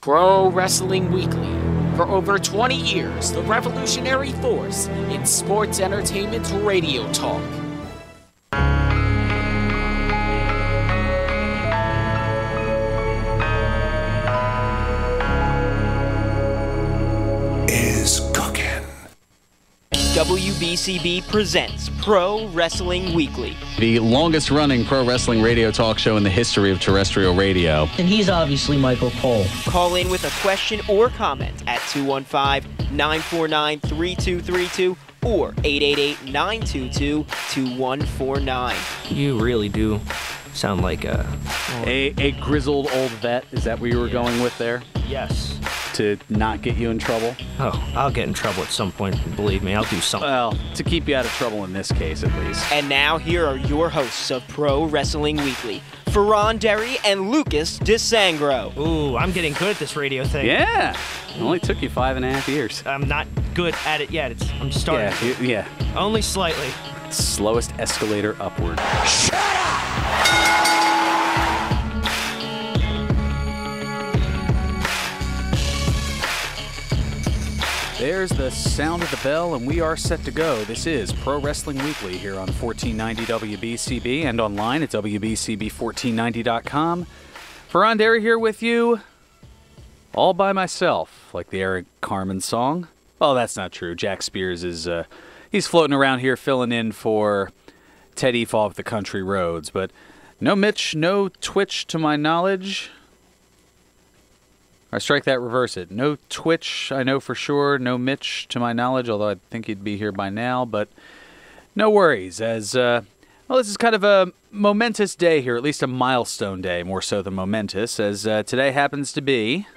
Pro Wrestling Weekly. For over 20 years, the revolutionary force in sports entertainment radio talk. Is cooking. WBCB presents Pro Wrestling Weekly, the longest-running pro wrestling radio talk show in the history of terrestrial radio. And he's obviously Michael Cole. Call in with a question or comment at 215-949-3232 or 888-922-2149. You really do sound like a grizzled old vet. Is that where you were going with there? Yes. To not get you in trouble? Oh, I'll get in trouble at some point. Believe me, I'll do something. Well, to keep you out of trouble in this case, at least. And now, here are your hosts of Pro Wrestling Weekly, Fearon Derry and Lucas DeSangro. Ooh, I'm getting good at this radio thing. Yeah! It only took you 5.5 years. I'm not good at it yet. I'm starting. Yeah. Only slightly. Slowest escalator upward. Shut up! There's the sound of the bell, and we are set to go. This is Pro Wrestling Weekly here on 1490 WBCB and online at WBCB1490.com. Fearon Derry here with you, all by myself, like the Eric Carmen song. Well, that's not true. Jack Speers is he's floating around here filling in for Ted Eef off the country roads. But no Mitch, no Twitch to my knowledge. I strike that, reverse it. No Twitch, I know for sure. No Mitch, to my knowledge, although I think he'd be here by now. But no worries, as, well, this is kind of a momentous day here, at least a milestone day, more so than momentous, as today happens to be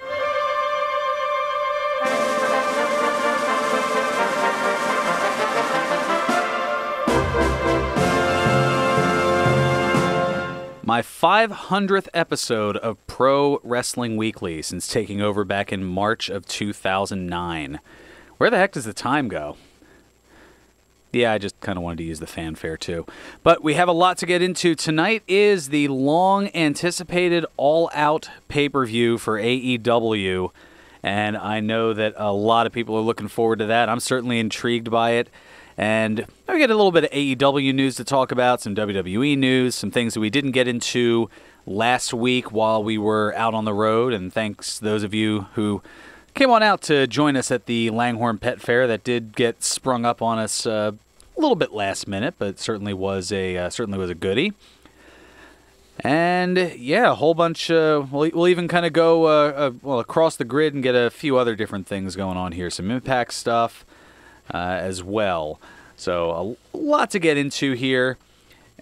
my 500th episode of Pro Wrestling Weekly since taking over back in March of 2009. Where the heck does the time go? Yeah, I just kind of wanted to use the fanfare too. But we have a lot to get into. Tonight is the long-anticipated all-out pay-per-view for AEW, and I know that a lot of people are looking forward to that. I'm certainly intrigued by it. And we get a little bit of AEW news to talk about, some WWE news, some things that we didn't get into last week while we were out on the road. And thanks those of you who came on out to join us at the Langhorne Pet Fair. That did get sprung up on us a little bit last minute, but certainly was a goodie. And yeah, a whole bunch. We'll even kind of go across the grid and get a few other different things going on here. Some Impact stuff. As well. So a lot to get into here,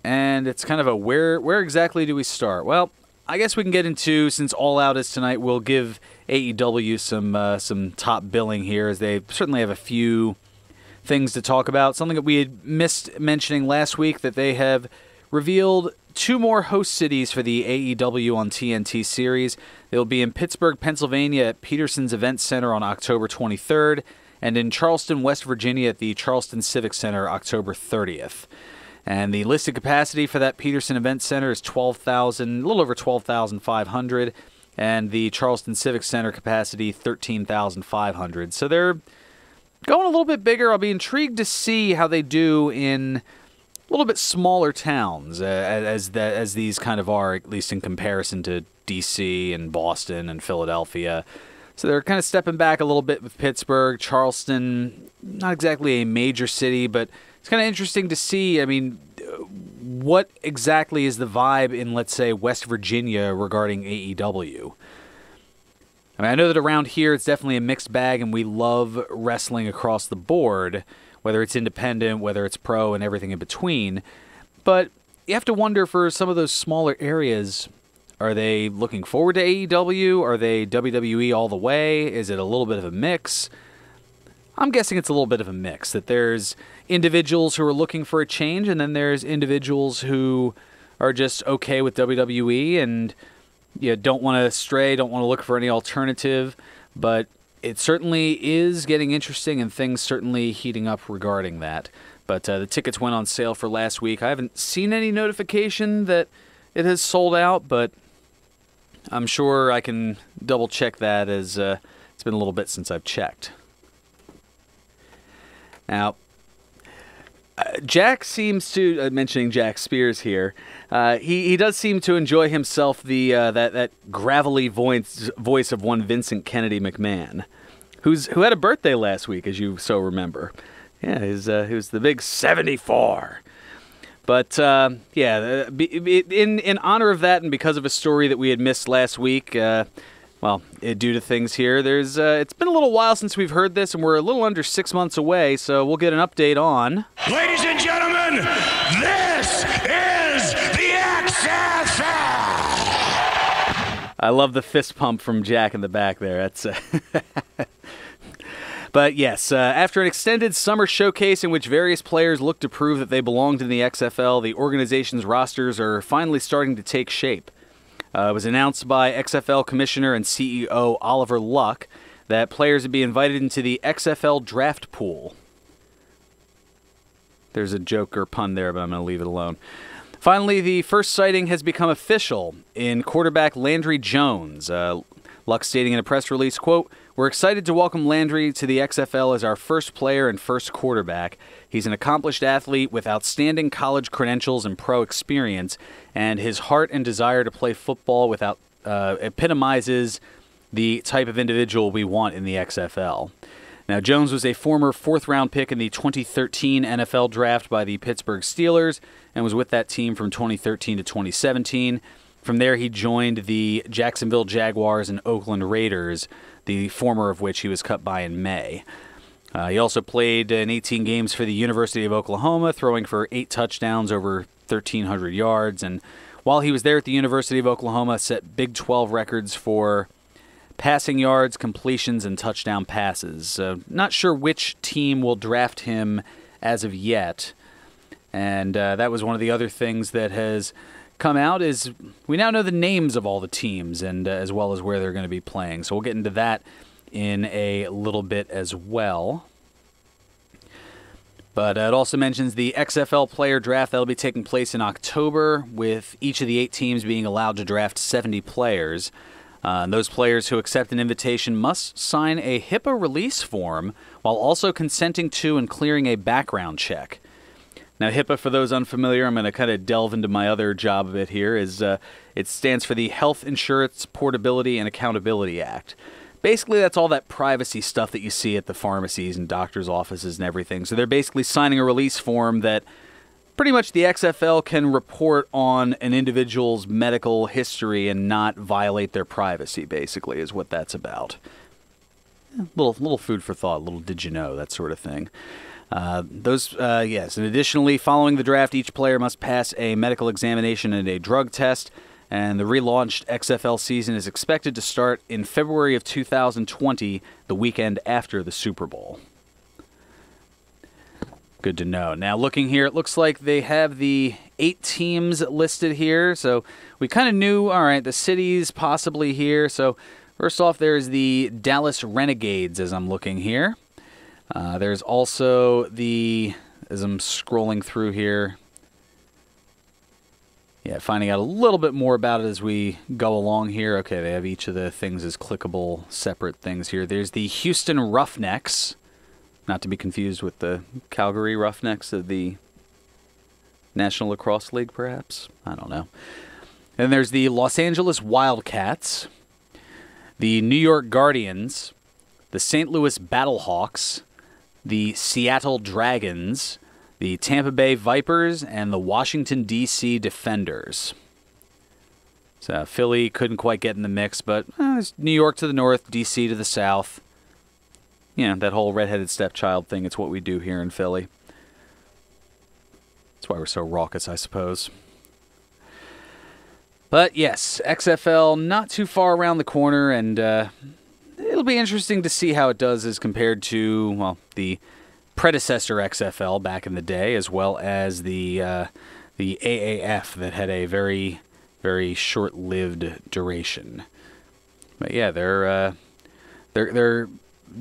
and it's kind of a where exactly do we start? Well, I guess we can get into, since All Out is tonight, we'll give AEW some top billing here, as they certainly have a few things to talk about. Something that we had missed mentioning last week, that they have revealed 2 more host cities for the AEW on TNT series. They'll be in Pittsburgh, Pennsylvania at Peterson's Event Center on October 23rd, and in Charleston, West Virginia at the Charleston Civic Center, October 30th. And the listed capacity for that Peterson Event Center is 12,000, a little over 12,500, and the Charleston Civic Center capacity 13,500. So they're going a little bit bigger. I'll be intrigued to see how they do in a little bit smaller towns, as these kind of are, at least in comparison to DC and Boston and Philadelphia. So they're kind of stepping back a little bit with Pittsburgh. Charleston, not exactly a major city, but it's kind of interesting to see, I mean, what exactly is the vibe in, let's say, West Virginia regarding AEW? I mean, I know that around here it's definitely a mixed bag, and we love wrestling across the board, whether it's independent, whether it's pro, and everything in between. But you have to wonder, for some of those smaller areas, are they looking forward to AEW? Are they WWE all the way? Is it a little bit of a mix? I'm guessing it's a little bit of a mix, that there's individuals who are looking for a change, and then there's individuals who are just okay with WWE and don't want to stray, don't want to look for any alternative. But it certainly is getting interesting, and things certainly heating up regarding that. But the tickets went on sale for last week. I haven't seen any notification that it has sold out, but I'm sure I can double check that as it's been a little bit since I've checked. Now, Jack seems to, mentioning Jack Speers here, he does seem to enjoy himself the that gravelly voice of one Vincent Kennedy McMahon, who had a birthday last week, as you so remember. Yeah, he was the big 74. But, in honor of that and because of a story that we had missed last week, due to things here, it's been a little while since we've heard this, and we're a little under 6 months away, so we'll get an update on... Ladies and gentlemen, this is the XFL! I love the fist pump from Jack in the back there. That's... But yes, after an extended summer showcase in which various players looked to prove that they belonged in the XFL, the organization's rosters are finally starting to take shape. It was announced by XFL Commissioner and CEO Oliver Luck that players would be invited into the XFL draft pool. There's a joke or pun there, but I'm going to leave it alone. Finally, the first sighting has become official in quarterback Landry Jones. Luck stating in a press release, quote, "We're excited to welcome Landry to the XFL as our first player and first quarterback. He's an accomplished athlete with outstanding college credentials and pro experience, and his heart and desire to play football epitomizes the type of individual we want in the XFL." Now, Jones was a former fourth-round pick in the 2013 NFL Draft by the Pittsburgh Steelers and was with that team from 2013 to 2017. From there, he joined the Jacksonville Jaguars and Oakland Raiders, the former of which he was cut by in May. He also played in 18 games for the University of Oklahoma, throwing for 8 touchdowns over 1,300 yards. And while he was there at the University of Oklahoma, set Big 12 records for passing yards, completions, and touchdown passes. Not sure which team will draft him as of yet. And that was one of the other things that has come out is we now know the names of all the teams and as well as where they're going to be playing. So we'll get into that in a little bit as well. But it also mentions the XFL player draft that will be taking place in October, with each of the 8 teams being allowed to draft 70 players. And those players who accept an invitation must sign a HIPAA release form while also consenting to and clearing a background check. Now, HIPAA, for those unfamiliar, I'm going to kind of delve into my other job a bit here, is it stands for the Health Insurance Portability and Accountability Act. Basically, that's all that privacy stuff that you see at the pharmacies and doctors' offices and everything. So they're basically signing a release form that pretty much the XFL can report on an individual's medical history and not violate their privacy, basically, is what that's about. Little food for thought, little did you know, that sort of thing. Yes, and additionally, following the draft, each player must pass a medical examination and a drug test, and the relaunched XFL season is expected to start in February of 2020, the weekend after the Super Bowl. Good to know. Now, looking here, it looks like they have the 8 teams listed here, so we kind of knew, all right, the cities possibly here. So, first off, there's the Dallas Renegades, as I'm looking here. There's also as I'm scrolling through here, finding out a little bit more about it as we go along here. Okay, they have each of the things as clickable separate things here. There's the Houston Roughnecks, not to be confused with the Calgary Roughnecks of the National Lacrosse League, perhaps? I don't know. And there's the Los Angeles Wildcats, the New York Guardians, the St. Louis Battlehawks, the Seattle Dragons, the Tampa Bay Vipers, and the Washington, D.C. Defenders. So Philly couldn't quite get in the mix, but it's New York to the north, D.C. to the south. That whole redheaded stepchild thing, it's what we do here in Philly. That's why we're so raucous, I suppose. But yes, XFL not too far around the corner, and it'll be interesting to see how it does as compared to, the predecessor XFL back in the day, as well as the AAF that had a very, very short-lived duration. But yeah, they're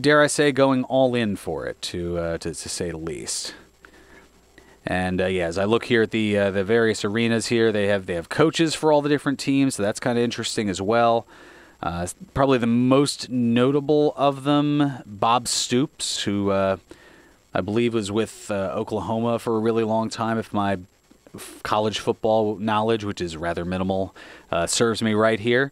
dare I say, going all in for it, to say the least. And as I look here at the various arenas here, they have coaches for all the different teams, so that's kind of interesting as well. Probably the most notable of them, Bob Stoops, who I believe was with Oklahoma for a really long time, if my college football knowledge, which is rather minimal, serves me right here.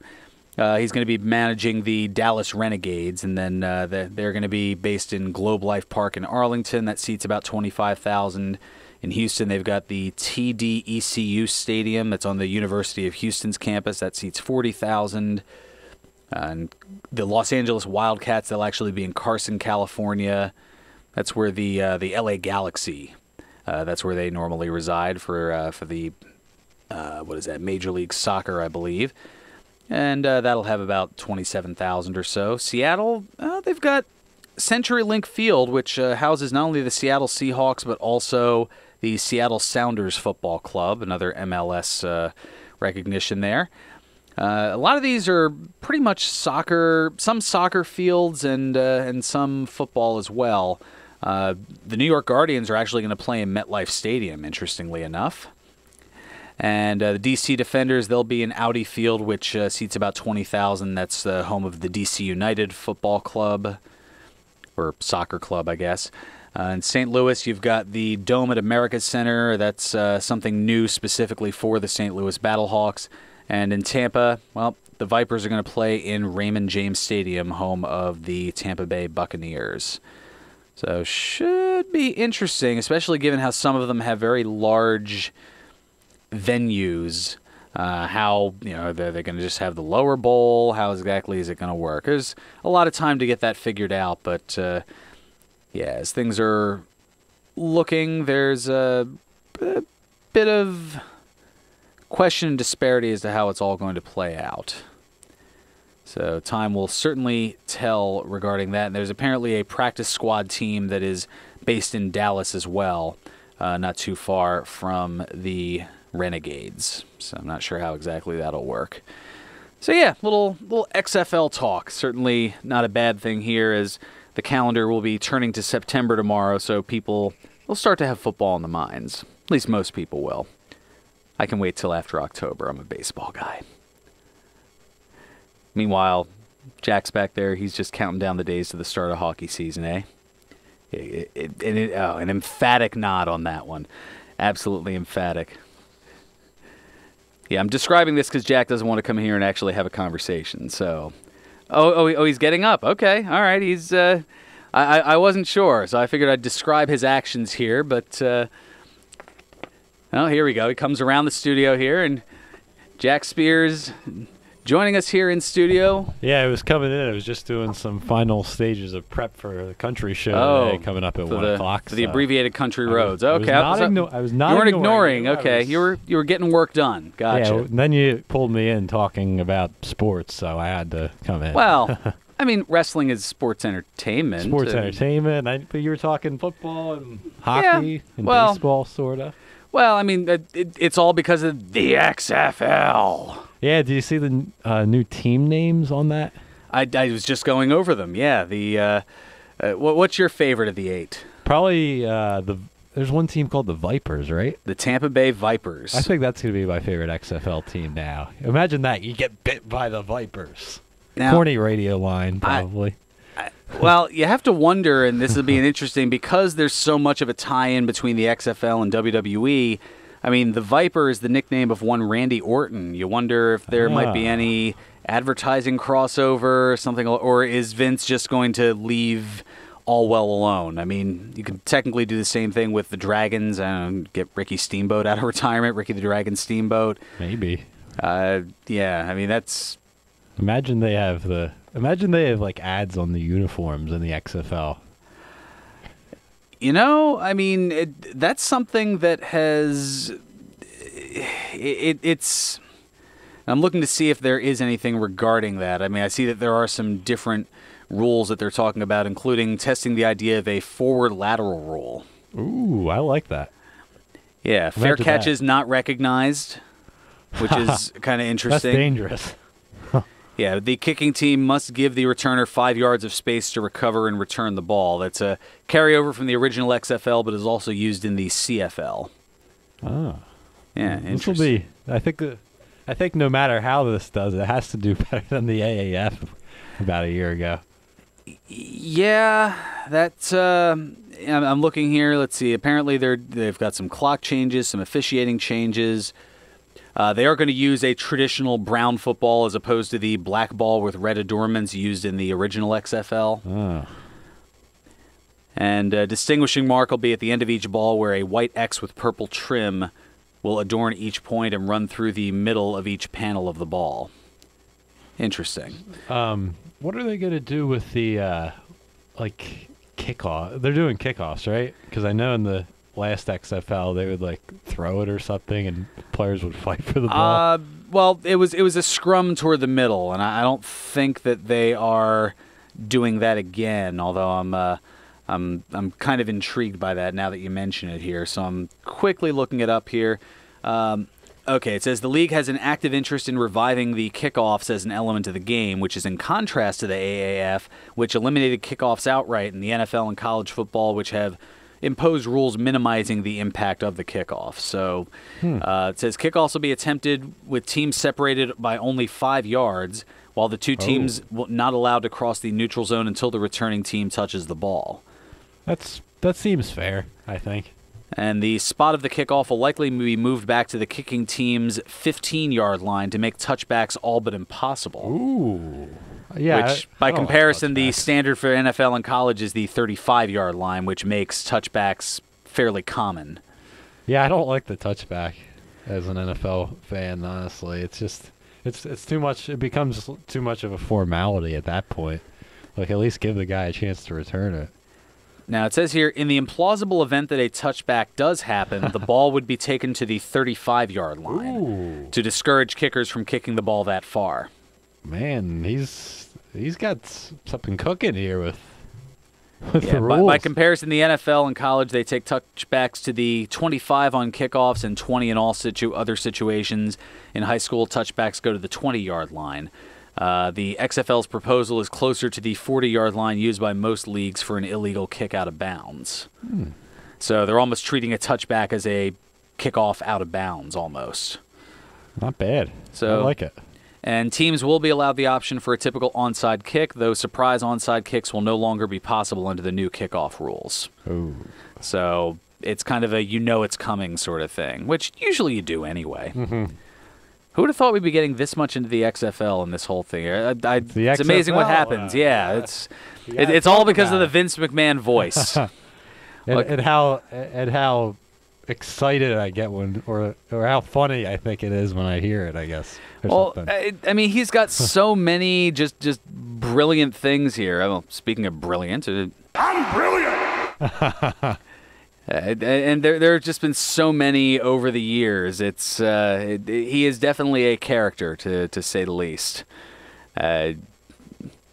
He's going to be managing the Dallas Renegades, and then they're going to be based in Globe Life Park in Arlington. That seats about 25,000. In Houston, they've got the TDECU Stadium that's on the University of Houston's campus. That seats 40,000. And the Los Angeles Wildcats, they'll actually be in Carson, California. That's where the LA Galaxy, that's where they normally reside for the, Major League Soccer, I believe. And that'll have about 27,000 or so. Seattle, they've got CenturyLink Field, which houses not only the Seattle Seahawks, but also the Seattle Sounders Football Club, another MLS recognition there. A lot of these are pretty much soccer, some soccer fields and some football as well. The New York Guardians are actually going to play in MetLife Stadium, interestingly enough. And the DC Defenders, they'll be in Audi Field, which seats about 20,000. That's the home of the DC United Football Club, or soccer club, I guess. In St. Louis, you've got the Dome at America Center. That's something new specifically for the St. Louis Battlehawks. And in Tampa, well, the Vipers are going to play in Raymond James Stadium, home of the Tampa Bay Buccaneers. So should be interesting, especially given how some of them have very large venues. How, they're going to just have the lower bowl? How exactly is it going to work? There's a lot of time to get that figured out, but as things are looking, there's a bit of question and disparity as to how it's all going to play out. So time will certainly tell regarding that. And there's apparently a practice squad team that is based in Dallas as well, not too far from the Renegades. So I'm not sure how exactly that'll work. So little XFL talk. Certainly not a bad thing here, as the calendar will be turning to September tomorrow, so people will start to have football in the minds. At least most people will. I can wait till after October. I'm a baseball guy. Meanwhile, Jack's back there. He's just counting down the days to the start of hockey season, eh? An emphatic nod on that one. Absolutely emphatic. Yeah, I'm describing this because Jack doesn't want to come here and actually have a conversation. So, he's getting up. Okay, all right. He's. I wasn't sure, so I figured I'd describe his actions here. But, here we go. He comes around the studio here, and Jack Speers joining us here in studio. Yeah, it was coming in. I was just doing some final stages of prep for the country show today, coming up at 1 o'clock. For the abbreviated country roads. Okay. I was not You weren't ignoring. Okay. You were getting work done. Gotcha. Yeah, and then you pulled me in talking about sports, so I had to come in. Well, I mean, wrestling is sports entertainment. Entertainment. But you were talking football and hockey and baseball, sort of. Well, I mean, it's all because of the XFL. Yeah, do you see the new team names on that? I was just going over them. Yeah, what's your favorite of the 8? Probably there's one team called the Vipers, right? The Tampa Bay Vipers. I think that's going to be my favorite XFL team now. Imagine that. You get bit by the Vipers. Now, corny radio line, probably. Well, you have to wonder, and this will be an interesting, because there's so much of a tie-in between the XFL and WWE. I mean, the Viper is the nickname of one Randy Orton. You wonder if there might be any advertising crossover or something, or is Vince just going to leave all well alone? I mean, you could technically do the same thing with the Dragons and get Ricky Steamboat out of retirement, Ricky the Dragon Steamboat. Maybe. I mean, that's... Imagine they have like ads on the uniforms in the XFL. I mean, that's something that has... It's... I'm looking to see if there is anything regarding that. I mean, I see that there are some different rules that they're talking about, including testing the idea of a forward lateral rule. Ooh, I like that. Yeah, fair catches not recognized, which is kind of interesting. That's dangerous. Yeah, the kicking team must give the returner 5 yards of space to recover and return the ball. That's a carryover from the original XFL, but is also used in the CFL. Oh. Yeah, This will be, I think no matter how this does, it has to do better than the AAF about a year ago. Yeah, that's. I'm looking here. Let's see. Apparently, they've got some clock changes, some officiating changes. They are going to use a traditional brown football as opposed to the black ball with red adornments used in the original XFL. Oh. And a distinguishing mark will be at the end of each ball where a white X with purple trim will adorn each point and run through the middle of each panel of the ball. Interesting. What are they going to do with the, kickoff? They're doing kickoffs, right? Because I know in the last XFL they would, throw it or something and players would fight for the ball. Well, it was a scrum toward the middle, and I don't think that they are doing that again, although I'm kind of intrigued by that now that you mention it here, so I'm quickly looking it up here. Okay, it says the league has an active interest in reviving the kickoffs as an element of the game, which is in contrast to the AAF, which eliminated kickoffs outright, and the NFL and college football, which have imposed rules minimizing the impact of the kickoff. So it says kickoffs will be attempted with teams separated by only 5 yards, while the two teams not allowed to cross the neutral zone until the returning team touches the ball. That seems fair, I think. And the spot of the kickoff will likely be moved back to the kicking team's 15-yard line to make touchbacks all but impossible. Ooh. Yeah. Which, by comparison, the standard for NFL and college is the 35-yard line, which makes touchbacks fairly common. Yeah, I don't like the touchback as an NFL fan, honestly. It's just it's too much. It becomes too much of a formality at that point. At least give the guy a chance to return it. Now, it says here, in the implausible event that a touchback does happen, the ball would be taken to the 35-yard line to discourage kickers from kicking the ball that far. Man, he's got something cooking here with the rules. By comparison, the NFL and college, they take touchbacks to the 25 on kickoffs and 20 in all other situations. In high school, touchbacks go to the 20-yard line. The XFL's proposal is closer to the 40-yard line used by most leagues for an illegal kick out of bounds. So they're almost treating a touchback as a kickoff out of bounds almost. Not bad. So I like it. And teams will be allowed the option for a typical onside kick, though surprise onside kicks will no longer be possible under the new kickoff rules. Ooh. So it's kind of a it's coming sort of thing, which usually you do anyway. Mm-hmm. Who would have thought we'd be getting this much into the XFL and this whole thing? It's amazing what happens. It's all because of the Vince McMahon voice. and how excited I get or how funny I think it is when I hear it, I guess. Well, I mean, he's got so many just brilliant things here. Well, speaking of brilliant, I'm brilliant! and there have just been so many over the years. He is definitely a character, to say the least.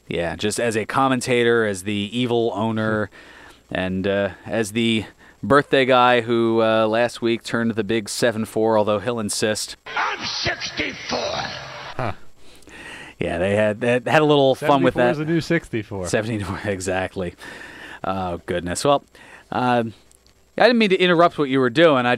Just as a commentator, as the evil owner, and as the birthday guy who last week turned the big 7-4, although he'll insist. I'm 64! Huh. Yeah, they had a little fun with that. 74 is a new 64. 74, exactly. Oh, goodness. Well, I didn't mean to interrupt what you were doing. I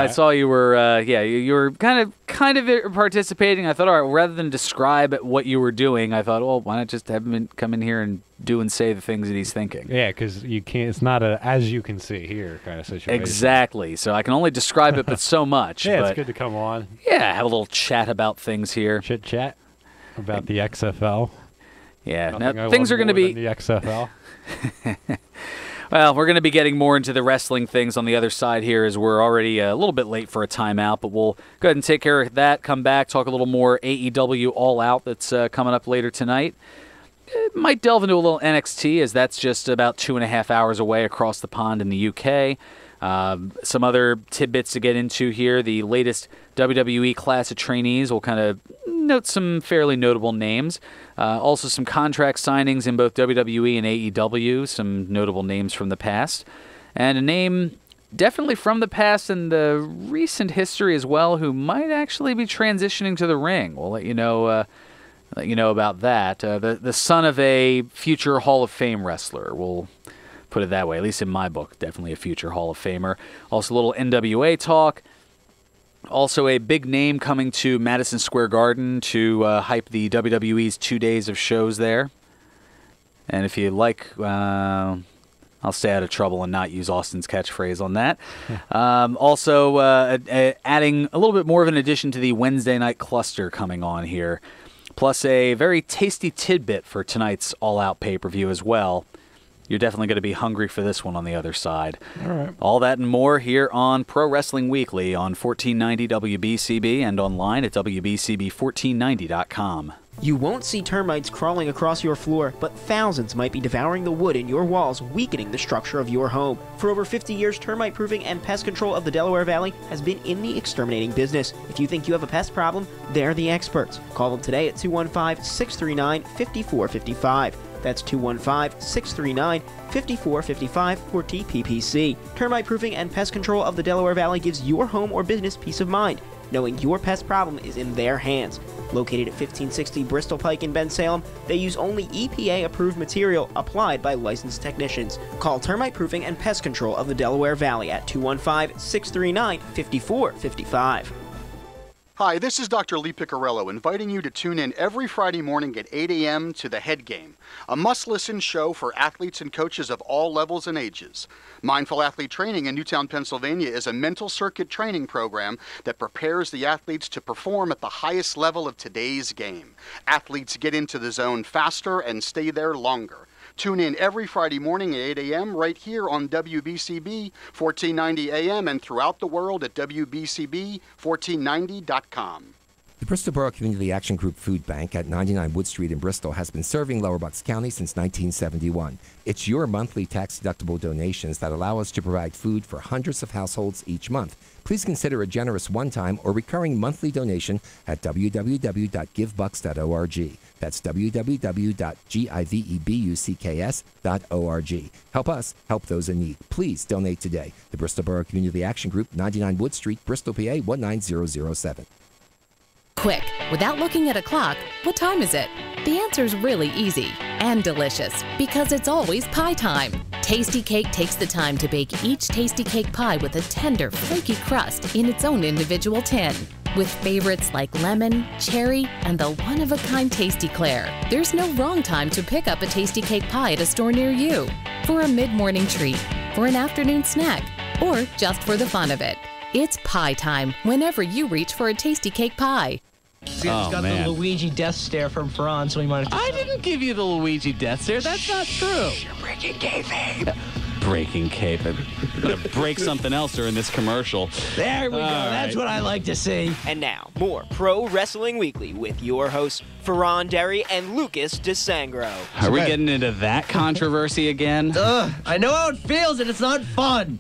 saw you were you were kind of participating. I thought, all right, well, rather than describe what you were doing, I thought, well, why not just have him come in here and do and say the things that he's thinking? Yeah, because you can't. It's not a as you can see here kind of situation. Exactly. So I can only describe it, but so much. Yeah, it's good to come on. Yeah, have a little chat about things here. Chit chat about the XFL. Yeah, now things are going to be the XFL. Well, we're going to be getting more into the wrestling things on the other side here as we're already a little bit late for a timeout, but we'll go ahead and take care of that, come back, talk a little more AEW All Out that's coming up later tonight. Might delve into a little NXT as that's just about 2.5 hours away across the pond in the UK. Some other tidbits to get into here. The latest WWE class of trainees will kind of note some fairly notable names. Also some contract signings in both WWE and AEW, some notable names from the past. And a name definitely from the past and the recent history as well who might actually be transitioning to the ring. We'll let you know let you know about that. The son of a future Hall of Fame wrestler. We'll put it that way, at least in my book. Definitely a future Hall of Famer. Also a little NWA talk. Also a big name coming to Madison Square Garden to hype the WWE's 2 days of shows there. And if you like, I'll stay out of trouble and not use Austin's catchphrase on that. Also adding a little bit more of an addition to the Wednesday night cluster coming on here. Plus a very tasty tidbit for tonight's all-out pay-per-view as well. You're definitely going to be hungry for this one on the other side. All right. All that and more here on Pro Wrestling Weekly on 1490 WBCB and online at WBCB1490.com. You won't see termites crawling across your floor, but thousands might be devouring the wood in your walls, weakening the structure of your home. For over 50 years, termite proofing and pest control of the Delaware Valley has been in the exterminating business. If you think you have a pest problem, they're the experts. Call them today at 215-639-5455. That's 215-639-5455 for TPPC. Termite proofing and pest control of the Delaware Valley gives your home or business peace of mind, knowing your pest problem is in their hands. Located at 1560 Bristol Pike in Bensalem, they use only EPA-approved material applied by licensed technicians. Call Termite Proofing and Pest Control of the Delaware Valley at 215-639-5455. Hi, this is Dr. Lee Piccarello inviting you to tune in every Friday morning at 8 a.m. to The Head Game, a must-listen show for athletes and coaches of all levels and ages. Mindful Athlete Training in Newtown, Pennsylvania is a mental circuit training program that prepares the athletes to perform at the highest level of today's game. Athletes get into the zone faster and stay there longer. Tune in every Friday morning at 8 a.m. right here on WBCB 1490 AM and throughout the world at WBCB1490.com. The Bristol Borough Community Action Group Food Bank at 99 Wood Street in Bristol has been serving Lower Bucks County since 1971. It's your monthly tax-deductible donations that allow us to provide food for hundreds of households each month. Please consider a generous one-time or recurring monthly donation at www.givebucks.org. That's www.givebucks.org. Help us help those in need. Please donate today. The Bristol Borough Community Action Group, 99 Wood Street, Bristol, PA 19007. Quick, without looking at a clock, what time is it? The answer's really easy and delicious because it's always pie time. Tasty Cake takes the time to bake each Tasty Cake pie with a tender, flaky crust in its own individual tin. With favorites like lemon, cherry, and the one-of-a-kind Tasty Claire, there's no wrong time to pick up a Tasty Cake pie at a store near you. For a mid-morning treat, for an afternoon snack, or just for the fun of it. It's pie time whenever you reach for a Tasty Cake pie. He's got the Luigi death stare from Fearon, so he might have... I didn't give you the Luigi death stare. That's not true. You're breaking kayfabe. Breaking kayfabe. I'm going to break something else during this commercial. There we go. That's what I like to see. And now, more Pro Wrestling Weekly with your hosts, Fearon Derry and Lucas DeSangro. Are we getting into that controversy again? I know how it feels, and it's not fun.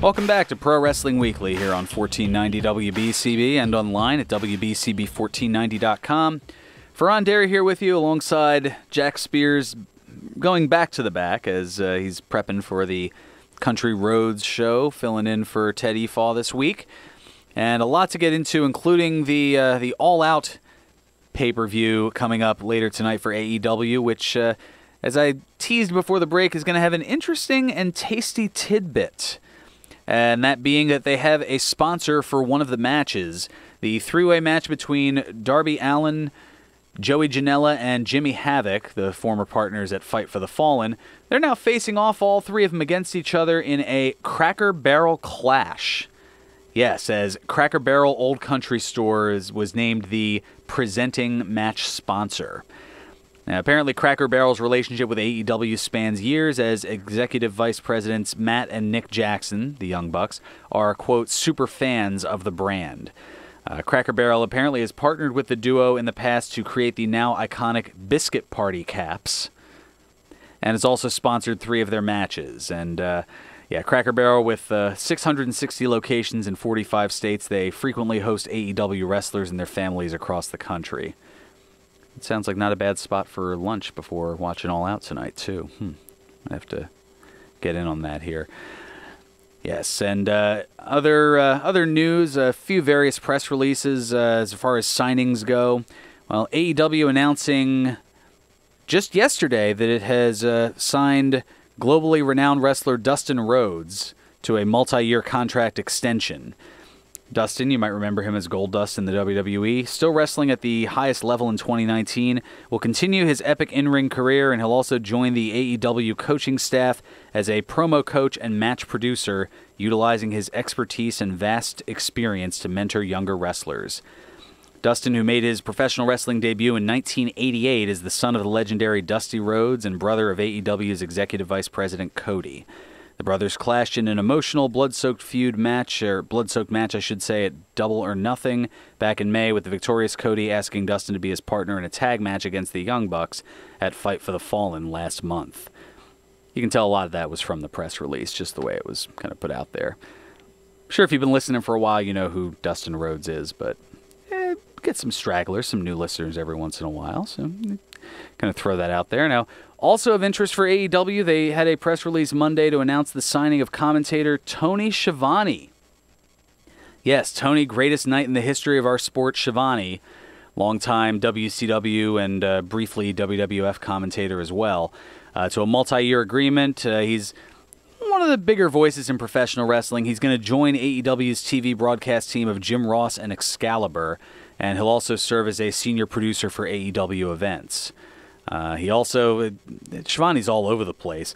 Welcome back to Pro Wrestling Weekly here on 1490 WBCB and online at WBCB1490.com. Fearon Derry here with you alongside Jack Speers, going back to the back as he's prepping for the Country Roads show, filling in for Ted Efaw this week. And a lot to get into, including the all-out pay-per-view coming up later tonight for AEW, which, as I teased before the break, is going to have an interesting and tasty tidbit. And that being that they have a sponsor for one of the matches. The three-way match between Darby Allin, Joey Janela, and Jimmy Havoc, the former partners at Fight for the Fallen. They're now facing off, all three of them, against each other in a Cracker Barrel clash. Yes, as Cracker Barrel Old Country Stores was named the presenting match sponsor. Now, apparently, Cracker Barrel's relationship with AEW spans years, as executive vice presidents Matt and Nick Jackson, the Young Bucks, are, quote, super fans of the brand. Cracker Barrel apparently has partnered with the duo in the past to create the now iconic Biscuit Party caps, and has also sponsored 3 of their matches. And, Cracker Barrel, with 660 locations in 45 states, they frequently host AEW wrestlers and their families across the country. It sounds like not a bad spot for lunch before watching All Out tonight, too. I have to get in on that here. Yes, and other news, a few various press releases as far as signings go. Well, AEW announcing just yesterday that it has signed globally renowned wrestler Dustin Rhodes to a multi-year contract extension. Dustin, you might remember him as Goldust in the WWE, still wrestling at the highest level in 2019, will continue his epic in-ring career, and he'll also join the AEW coaching staff as a promo coach and match producer, utilizing his expertise and vast experience to mentor younger wrestlers. Dustin, who made his professional wrestling debut in 1988, is the son of the legendary Dusty Rhodes and brother of AEW's Executive Vice President Cody. The brothers clashed in an emotional, blood-soaked match, I should say, at Double or Nothing back in May, with the victorious Cody asking Dustin to be his partner in a tag match against the Young Bucks at Fight for the Fallen last month. You can tell a lot of that was from the press release, just the way it was kind of put out there. I'm sure if you've been listening for a while, you know who Dustin Rhodes is, but get some stragglers, some new listeners every once in a while, so kind of throw that out there. Now, also of interest for AEW, they had a press release Monday to announce the signing of commentator Tony Schiavone. Yes, Tony, greatest night in the history of our sport, Schiavone, longtime WCW and briefly WWF commentator as well, to a multi-year agreement. He's one of the bigger voices in professional wrestling. He's going to join AEW's TV broadcast team of Jim Ross and Excalibur, and he'll also serve as a senior producer for AEW events. Schiavone's all over the place.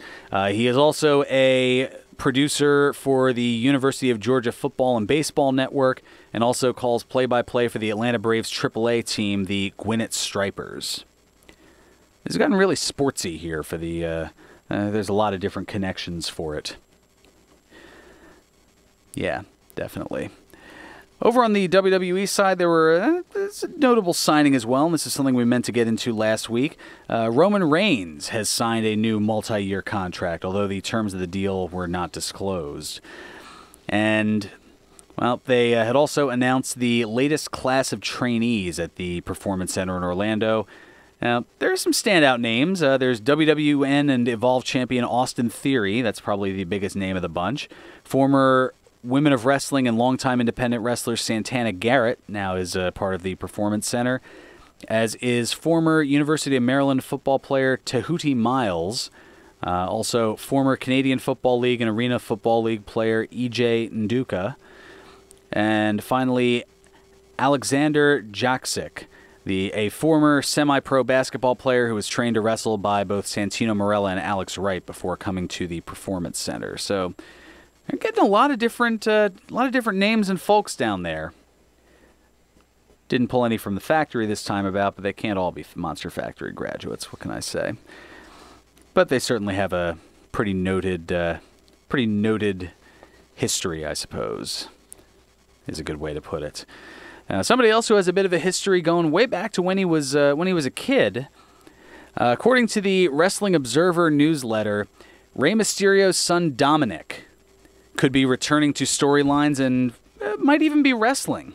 He is also a producer for the University of Georgia Football and Baseball Network, and also calls play-by-play for the Atlanta Braves AAA team, the Gwinnett Stripers. It's gotten really sportsy here for the... there's a lot of different connections for it. Yeah, definitely. Over on the WWE side, there were a notable signing as well, and this is something we meant to get into last week. Roman Reigns has signed a new multi-year contract, although the terms of the deal were not disclosed. And, well, they had also announced the latest class of trainees at the Performance Center in Orlando. Now, there are some standout names. There's WWN and Evolve champion Austin Theory. That's probably the biggest name of the bunch. Former Women of Wrestling and longtime independent wrestler Santana Garrett now is part of the Performance Center, as is former University of Maryland football player Tahuti Miles, also former Canadian Football League and Arena Football League player E.J. Nduka, and finally Alexander Jaksic, a former semi-pro basketball player who was trained to wrestle by both Santino Marella and Alex Wright before coming to the Performance Center. So they're getting a lot of different names and folks down there. Didn't pull any from the factory this time about, but they can't all be Monster Factory graduates. What can I say? But they certainly have a pretty noted history, I suppose, is a good way to put it. Somebody else who has a bit of a history going way back to when he was a kid. According to the Wrestling Observer newsletter, Rey Mysterio's son Dominic could be returning to storylines and might even be wrestling.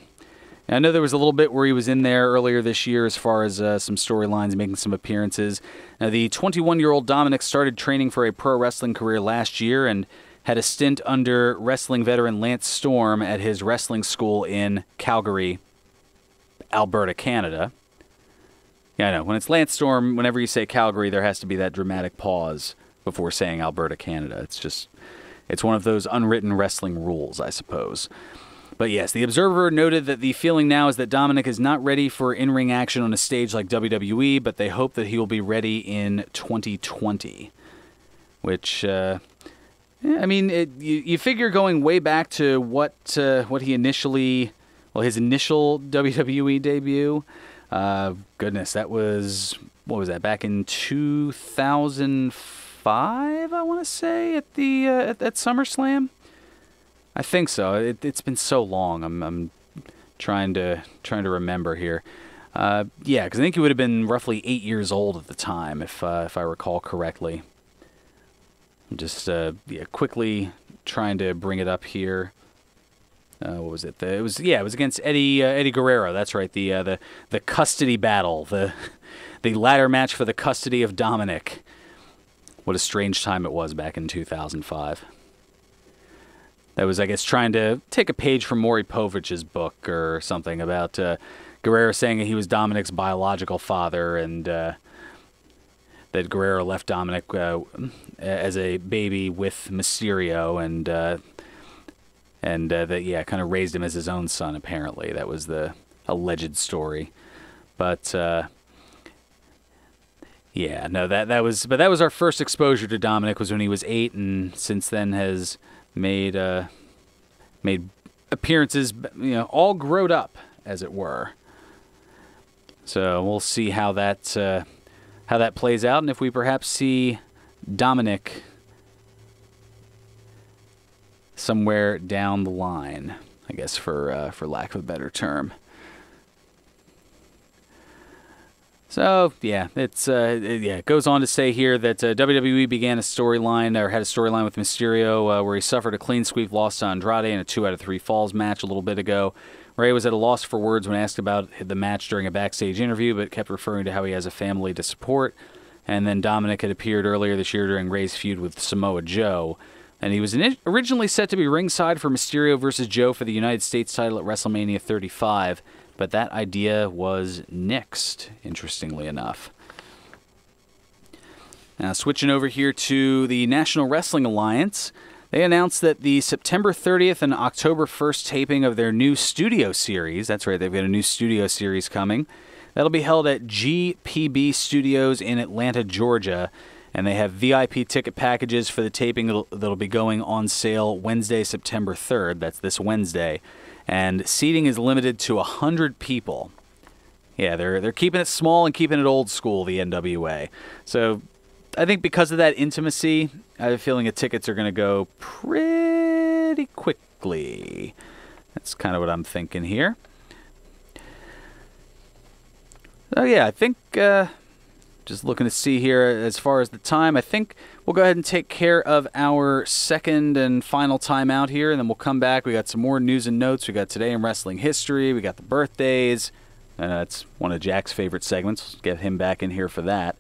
And I know there was a little bit where he was in there earlier this year as far as some storylines, making some appearances. Now, the 21-year-old Dominic started training for a pro wrestling career last year and had a stint under wrestling veteran Lance Storm at his wrestling school in Calgary, Alberta, Canada. Yeah, I know. When it's Lance Storm, whenever you say Calgary, there has to be that dramatic pause before saying Alberta, Canada. It's one of those unwritten wrestling rules, I suppose. But yes, the Observer noted that the feeling now is that Dominic is not ready for in-ring action on a stage like WWE, but they hope that he will be ready in 2020. Which, I mean, you figure going way back to what he initially, well, his initial WWE debut. Goodness, that was, what was that? Back in 2005, I want to say, at the at SummerSlam. I think so. It's been so long. I'm trying to remember here. Yeah, because I think he would have been roughly 8 years old at the time, if I recall correctly. I'm just quickly trying to bring it up here. What was it? It was against Eddie Guerrero. That's right. The custody battle, the ladder match for the custody of Dominic. What a strange time it was back in 2005. That was, I guess, trying to take a page from Maury Povich's book or something about Guerrero saying that he was Dominic's biological father, and that Guerrero left Dominic as a baby with Mysterio, and that kind of raised him as his own son. Apparently, that was the alleged story. But that was our first exposure to Dominic, was when he was 8, and since then has made appearances, all growed up, as it were. So we'll see how that plays out, and if we perhaps see Dominic somewhere down the line, I guess, for lack of a better term. So it goes on to say here that WWE began a storyline, or had a storyline with Mysterio, where he suffered a clean sweep loss to Andrade in a 2 out of 3 falls match a little bit ago. Ray was at a loss for words when asked about the match during a backstage interview, but kept referring to how he has a family to support. And then Dominic had appeared earlier this year during Ray's feud with Samoa Joe. And he was originally set to be ringside for Mysterio versus Joe for the United States title at WrestleMania 35, but that idea was nixed, interestingly enough. Now, switching over here to the National Wrestling Alliance, they announced that the September 30th and October 1st taping of their new studio series, that's right, they've got a new studio series coming, that'll be held at GPB Studios in Atlanta, Georgia, and they have VIP ticket packages for the taping that'll be going on sale Wednesday, September 3rd, that's this Wednesday, and seating is limited to 100 people. Yeah, they're keeping it small and keeping it old school, the NWA. So I think because of that intimacy, I have a feeling the tickets are going to go pretty quickly. That's kind of what I'm thinking here. So yeah, I think, just looking to see here as far as the time, I think we'll go ahead and take care of our second and final time out here, and then we'll come back. We got some more news and notes. We got Today in Wrestling History. We got the birthdays. That's one of Jack's favorite segments. Let's get him back in here for that.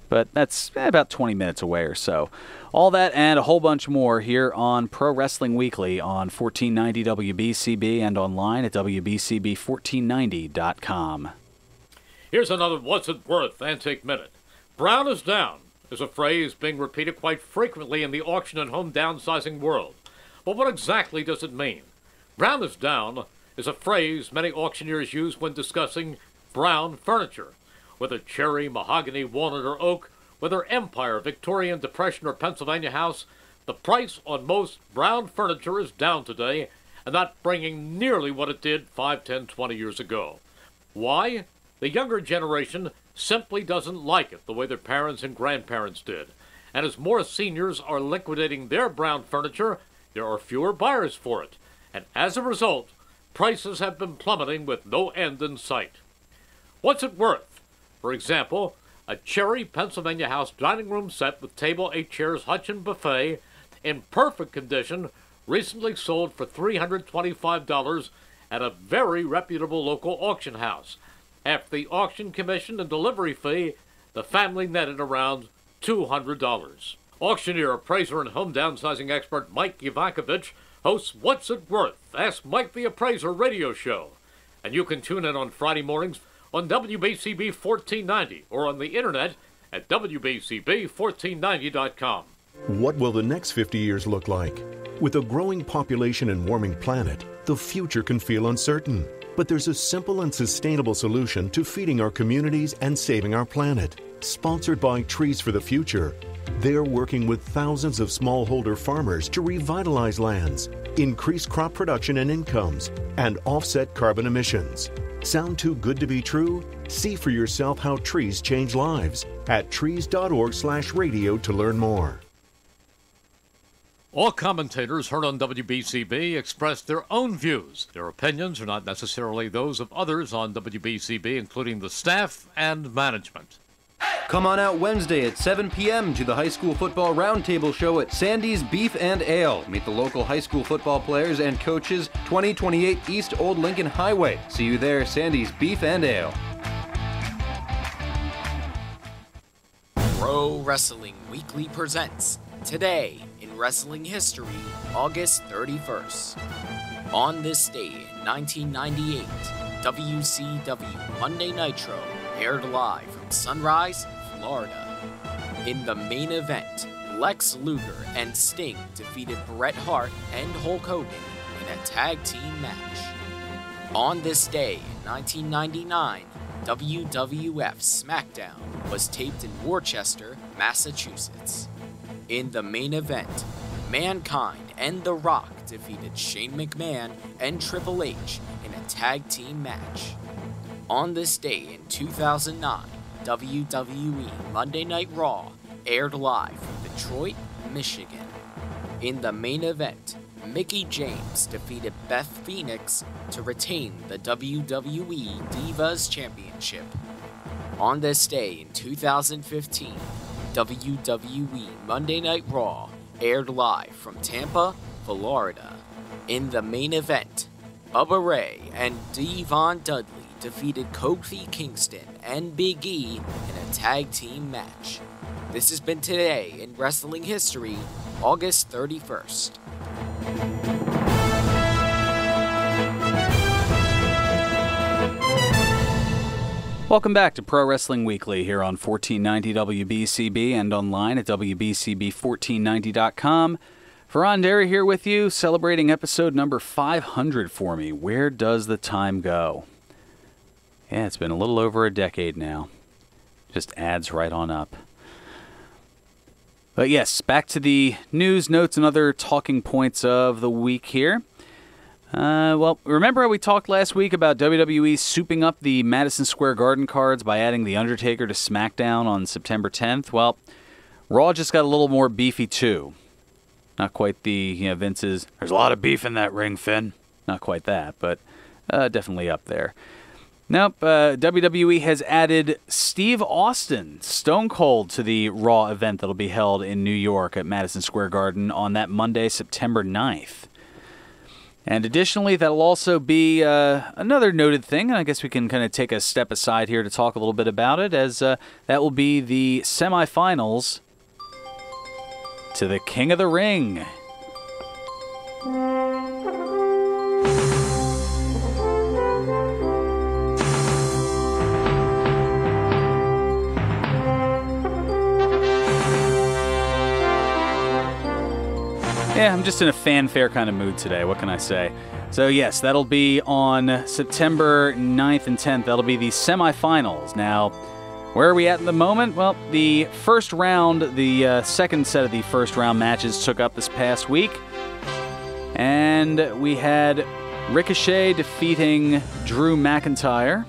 But that's about 20 minutes away or so. All that and a whole bunch more here on Pro Wrestling Weekly on 1490 WBCB and online at WBCB1490.com. Here's another What's It Worth Antique Minute. Brown is down is a phrase being repeated quite frequently in the auction and home downsizing world. But what exactly does it mean? Brown is down is a phrase many auctioneers use when discussing brown furniture. Whether cherry, mahogany, walnut, or oak, whether Empire, Victorian, Depression, or Pennsylvania house, the price on most brown furniture is down today, and not bringing nearly what it did 5, 10, 20 years ago. Why? The younger generation simply doesn't like it the way their parents and grandparents did. And as more seniors are liquidating their brown furniture, there are fewer buyers for it. And as a result, prices have been plummeting with no end in sight. What's it worth? For example, a cherry Pennsylvania house dining room set with table, 8 chairs, hutch, and buffet in perfect condition recently sold for $325 at a very reputable local auction house. After the auction commission and delivery fee, the family netted around $200. Auctioneer, appraiser, and home downsizing expert Mike Ivakovich hosts What's It Worth? Ask Mike the Appraiser radio show. And you can tune in on Friday mornings on WBCB 1490 or on the internet at WBCB1490.com. What will the next 50 years look like? With a growing population and warming planet, the future can feel uncertain. But there's a simple and sustainable solution to feeding our communities and saving our planet. Sponsored by Trees for the Future. They're working with thousands of smallholder farmers to revitalize lands, increase crop production and incomes, and offset carbon emissions. Sound too good to be true? See for yourself how trees change lives at trees.org/radio to learn more. All commentators heard on WBCB express their own views. Their opinions are not necessarily those of others on WBCB, including the staff and management. Come on out Wednesday at 7 p.m. to the High School Football Roundtable Show at Sandy's Beef and Ale. Meet the local high school football players and coaches, 2028 East Old Lincoln Highway. See you there, Sandy's Beef and Ale. Pro Wrestling Weekly presents Today in Wrestling History, August 31st. On this day in 1998, WCW Monday Nitro aired live from Sunrise, Florida. In the main event, Lex Luger and Sting defeated Bret Hart and Hulk Hogan in a tag team match. On this day in 1999, WWF SmackDown was taped in Worcester, Massachusetts. In the main event, Mankind and The Rock defeated Shane McMahon and Triple H in a tag team match. On this day in 2009, WWE Monday Night Raw aired live from Detroit, Michigan. In the main event, Mickie James defeated Beth Phoenix to retain the WWE Divas Championship. On this day in 2015, WWE Monday Night Raw aired live from Tampa, Florida. In the main event, Bubba Ray and Devon Dudley defeated Kofi Kingston and Big E in a tag team match. This has been Today in Wrestling History, August 31st. Welcome back to Pro Wrestling Weekly here on 1490 WBCB and online at WBCB1490.com. Fearon Derry here with you, celebrating episode number 500 for me. Where does the time go? Yeah, it's been a little over a decade now. Just adds right on up. But yes, back to the news, notes, and other talking points of the week here. Well, remember how we talked last week about WWE souping up the Madison Square Garden cards by adding The Undertaker to SmackDown on September 10th? Well, Raw just got a little more beefy too. Not quite the, Vince's, there's a lot of beef in that ring, Finn. Not quite that, but definitely up there. Nope, WWE has added Steve Austin, Stone Cold, to the Raw event that'll be held in New York at Madison Square Garden on that Monday, September 9th. And additionally, that'll also be another noted thing, and I guess we can kind of take a step aside here to talk a little bit about it, as that will be the semifinals to the King of the Ring. Yeah, I'm just in a fanfare kind of mood today. What can I say? So yes, that'll be on September 9th and 10th. That'll be the semifinals. Now, where are we at the moment? Well, the first round, the second set of the first round matches took up this past week. And we had Ricochet defeating Drew McIntyre.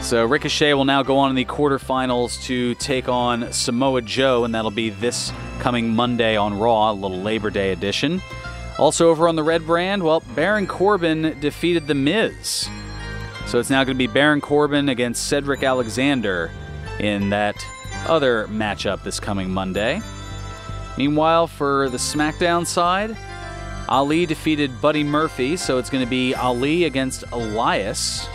So Ricochet will now go on in the quarterfinals to take on Samoa Joe, and that'll be this coming Monday on Raw, a little Labor Day edition. Also over on the Red Brand, well, Baron Corbin defeated The Miz. So it's now going to be Baron Corbin against Cedric Alexander in that other matchup this coming Monday. Meanwhile, for the SmackDown side, Ali defeated Buddy Murphy, so it's going to be Ali against Elias.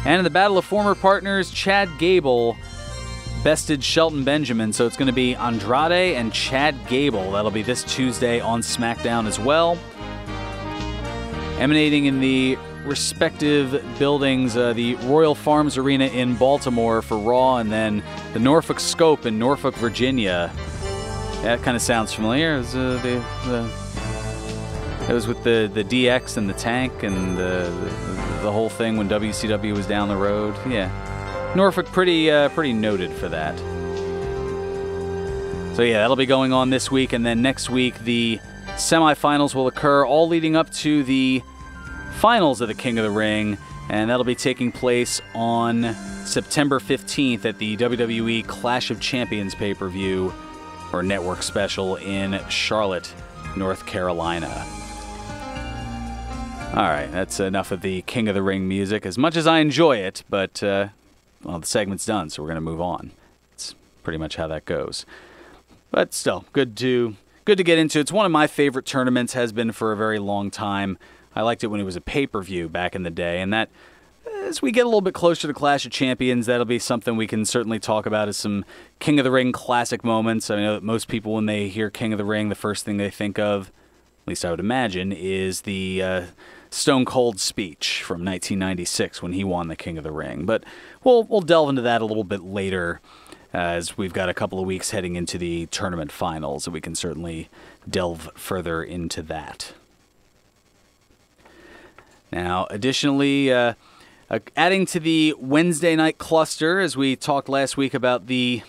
And in the Battle of Former Partners, Chad Gable bested Shelton Benjamin, so it's going to be Andrade and Chad Gable. That'll be this Tuesday on SmackDown as well. Emanating in the respective buildings, the Royal Farms Arena in Baltimore for Raw, and then the Norfolk Scope in Norfolk, Virginia. That kind of sounds familiar. It was with the DX and the tank and the whole thing when WCW was down the road. Yeah, Norfolk pretty noted for that. So yeah, that'll be going on this week, and then next week the semifinals will occur, all leading up to the finals of the King of the Ring, and that'll be taking place on September 15th at the WWE Clash of Champions pay-per-view or network special in Charlotte, North Carolina. All right, that's enough of the King of the Ring music, as much as I enjoy it, but, well, the segment's done, so we're going to move on. It's pretty much how that goes. But still, good to get into. It's one of my favorite tournaments, has been for a very long time. I liked it when it was a pay-per-view back in the day, and that, as we get a little bit closer to Clash of Champions, that'll be something we can certainly talk about as some King of the Ring classic moments. I know that most people, when they hear King of the Ring, the first thing they think of, at least I would imagine, is the Stone Cold speech from 1996 when he won the King of the Ring. But we'll delve into that a little bit later, as we've got a couple of weeks heading into the tournament finals, and we can certainly delve further into that. Now, additionally, adding to the Wednesday night cluster, as we talked last week about the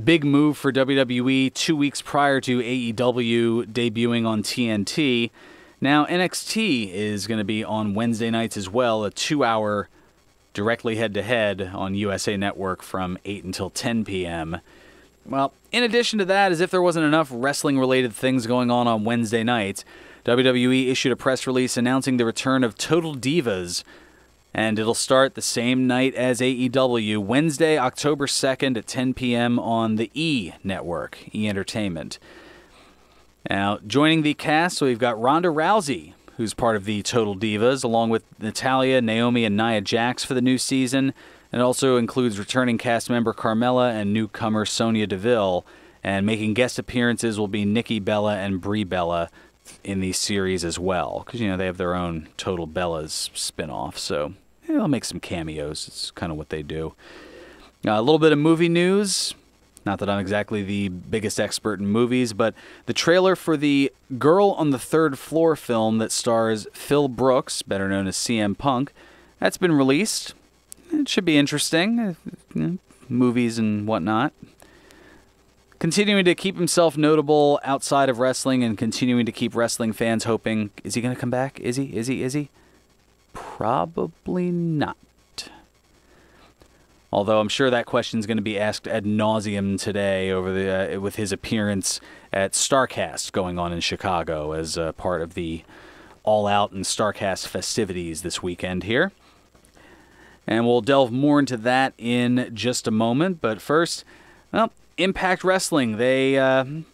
big move for WWE 2 weeks prior to AEW debuting on TNT, now NXT is going to be on Wednesday nights as well, a 2-hour directly head-to-head on USA Network from 8 until 10 p.m. Well, in addition to that, as if there wasn't enough wrestling-related things going on Wednesday nights, WWE issued a press release announcing the return of Total Divas, and it'll start the same night as AEW, Wednesday, October 2nd at 10 p.m. on the E! Network, E! Entertainment. Now, joining the cast, so we've got Ronda Rousey, who's part of the Total Divas, along with Natalya, Naomi, and Nia Jax for the new season. And it also includes returning cast member Carmella and newcomer Sonya Deville. And making guest appearances will be Nikki Bella and Brie Bella in the series as well, because, you know, they have their own Total Bellas spinoff, so they'll make some cameos. It's kind of what they do. A little bit of movie news. Not that I'm exactly the biggest expert in movies, but the trailer for the Girl on the Third Floor film that stars Phil Brooks, better known as CM Punk, that's been released. It should be interesting. Movies and whatnot. Continuing to keep himself notable outside of wrestling and continuing to keep wrestling fans hoping, is he going to come back? Is he? Probably not. Although I'm sure that question is going to be asked ad nauseum today over with his appearance at StarCast going on in Chicago as part of the All Out and StarCast festivities this weekend here. And we'll delve more into that in just a moment. But first, well, Impact Wrestling, they're having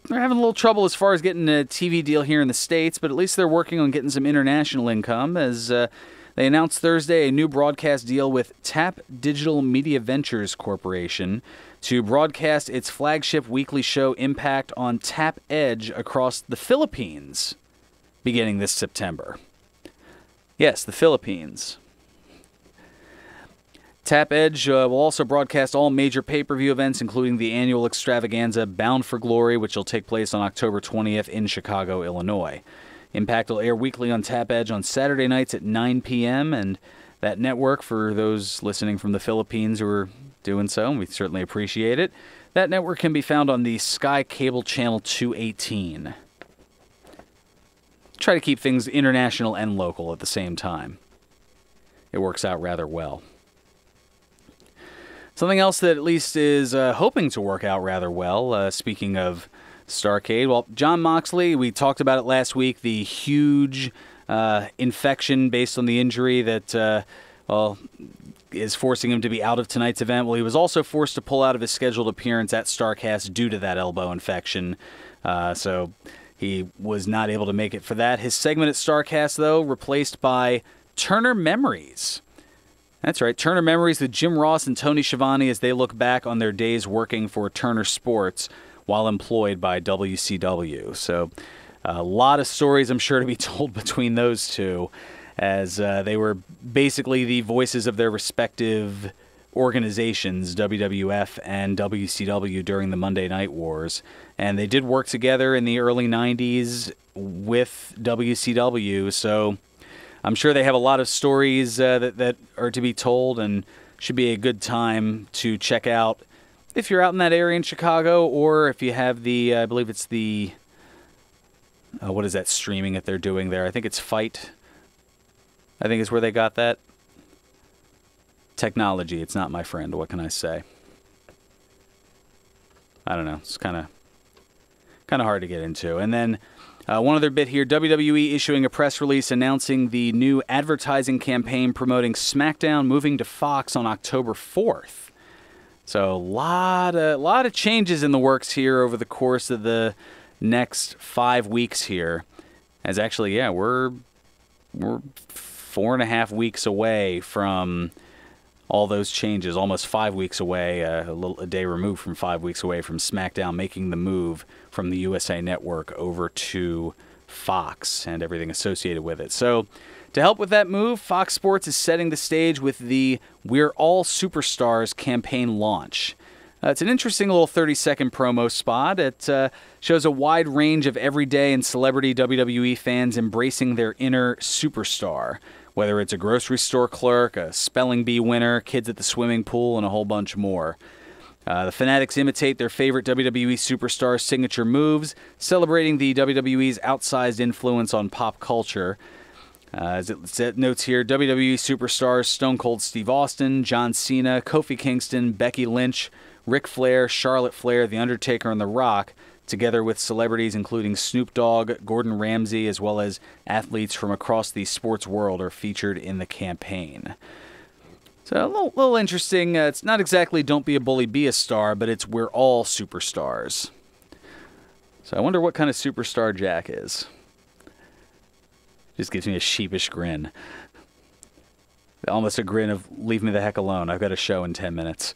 a little trouble as far as getting a TV deal here in the States, but at least they're working on getting some international income, as they announced Thursday a new broadcast deal with TAP Digital Media Ventures Corporation to broadcast its flagship weekly show Impact on TAP Edge across the Philippines beginning this September. Yes, the Philippines. TAP Edge will also broadcast all major pay-per-view events, including the annual extravaganza Bound for Glory, which will take place on October 20th in Chicago, Illinois. Impact will air weekly on TAP Edge on Saturday nights at 9 p.m., and that network, for those listening from the Philippines who are doing so, and we certainly appreciate it, that network can be found on the Sky Cable Channel 218. Try to keep things international and local at the same time. It works out rather well. Something else that at least is hoping to work out rather well, speaking of Starrcade, well, Jon Moxley, we talked about it last week, the huge infection based on the injury that, is forcing him to be out of tonight's event. Well, he was also forced to pull out of his scheduled appearance at StarCast due to that elbow infection, so he was not able to make it for that. His segment at StarCast, though, replaced by Turner Memories. That's right, Turner Memories with Jim Ross and Tony Schiavone as they look back on their days working for Turner Sports while employed by WCW. So a lot of stories, I'm sure, to be told between those two, as they were basically the voices of their respective organizations, WWF and WCW, during the Monday Night Wars. And they did work together in the early 90s with WCW, so I'm sure they have a lot of stories that are to be told, and should be a good time to check out if you're out in that area in Chicago, or if you have the, I believe it's the, what is that streaming that they're doing there? I think it's Fight. I think is where they got that. Technology, it's not my friend. What can I say? I don't know. It's kind of hard to get into. And then one other bit here, WWE issuing a press release announcing the new advertising campaign promoting SmackDown moving to Fox on October 4th. So a lot of changes in the works here over the course of the next 5 weeks here. As actually, yeah, we're 4.5 weeks away from all those changes, almost 5 weeks away, a day removed from 5 weeks away from SmackDown making the move from the USA Network over to Fox and everything associated with it. So to help with that move, Fox Sports is setting the stage with the We're All Superstars campaign launch. It's an interesting little 30-second promo spot. It shows a wide range of everyday and celebrity WWE fans embracing their inner superstar, whether it's a grocery store clerk, a spelling bee winner, kids at the swimming pool, and a whole bunch more. The Fanatics imitate their favorite WWE superstars' signature moves, celebrating the WWE's outsized influence on pop culture. As it notes here, WWE superstars Stone Cold Steve Austin, John Cena, Kofi Kingston, Becky Lynch, Ric Flair, Charlotte Flair, The Undertaker, and The Rock, together with celebrities including Snoop Dogg, Gordon Ramsay, as well as athletes from across the sports world, are featured in the campaign. So a little interesting. It's not exactly Don't Be a Bully, Be a Star, but it's We're All Superstars. So I wonder what kind of superstar Jack is. Just gives me a sheepish grin. Almost a grin of, leave me the heck alone. I've got a show in 10 minutes.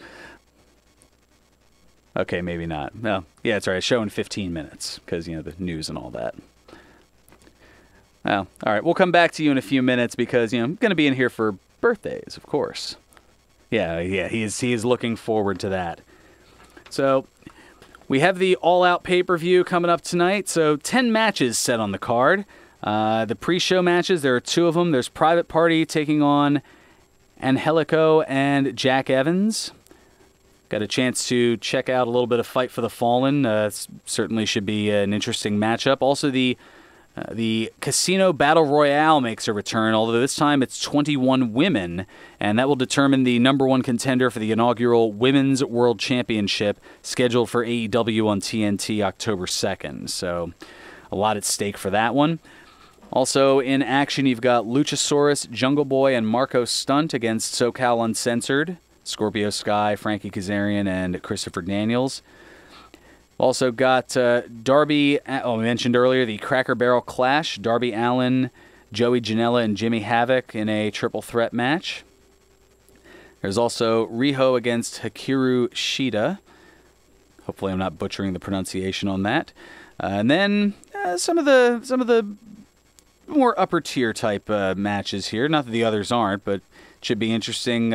Okay, maybe not. Well, yeah, it's all right. Show in 15 minutes because, the news and all that. Well, all right. We'll come back to you in a few minutes because, I'm going to be in here for birthdays, of course. Yeah, he is looking forward to that. So we have the all-out pay-per-view coming up tonight. So 10 matches set on the card. The pre-show matches, there are 2 of them. There's Private Party taking on Angelico and Jack Evans. Got a chance to check out a little bit of Fight for the Fallen. Certainly should be an interesting matchup. Also, the Casino Battle Royale makes a return, although this time it's 21 women, and that will determine the number 1 contender for the inaugural Women's World Championship scheduled for AEW on TNT October 2nd. So a lot at stake for that one. Also in action, you've got Luchasaurus, Jungle Boy, and Marco Stunt against SoCal Uncensored, Scorpio Sky, Frankie Kazarian, and Christopher Daniels. Also got Darby, we mentioned earlier, the Cracker Barrel Clash, Darby Allin, Joey Janela, and Jimmy Havoc in a triple threat match. There's also Riho against Hikaru Shida. Hopefully I'm not butchering the pronunciation on that. And then some of the more upper tier type matches here. Not that the others aren't, but should be interesting.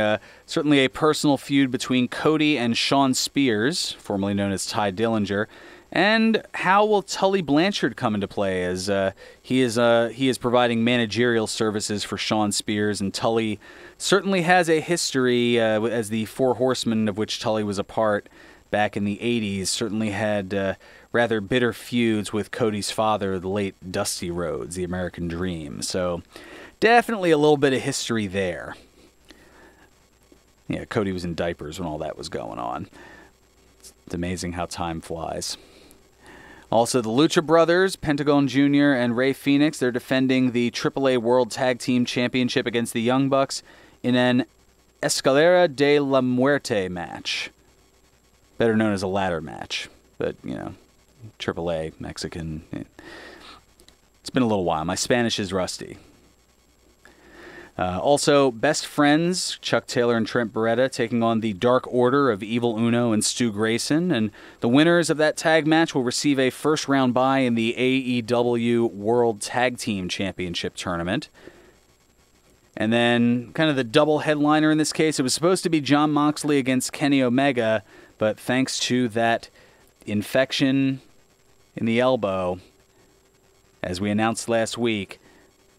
Certainly a personal feud between Cody and Sean Spears, formerly known as Ty Dillinger. And how will Tully Blanchard come into play, as he is providing managerial services for Sean Spears, and Tully certainly has a history as the Four Horsemen of which Tully was a part back in the 80s. Certainly had rather bitter feuds with Cody's father, the late Dusty Rhodes, the American Dream. So definitely a little bit of history there. Yeah, Cody was in diapers when all that was going on. It's amazing how time flies. Also, the Lucha Brothers, Pentagon Jr. and Rey Fenix, they're defending the AAA World Tag Team Championship against the Young Bucks in an Escalera de la Muerte match. Better known as a ladder match. But, AAA, Mexican. It's been a little while. My Spanish is rusty. Also, Best Friends, Chuck Taylor and Trent Beretta, taking on the Dark Order of Evil Uno and Stu Grayson. And the winners of that tag match will receive a first-round bye in the AEW World Tag Team Championship Tournament. And then, kind of the double headliner in this case, it was supposed to be Jon Moxley against Kenny Omega, but thanks to that infection in the elbow, as we announced last week,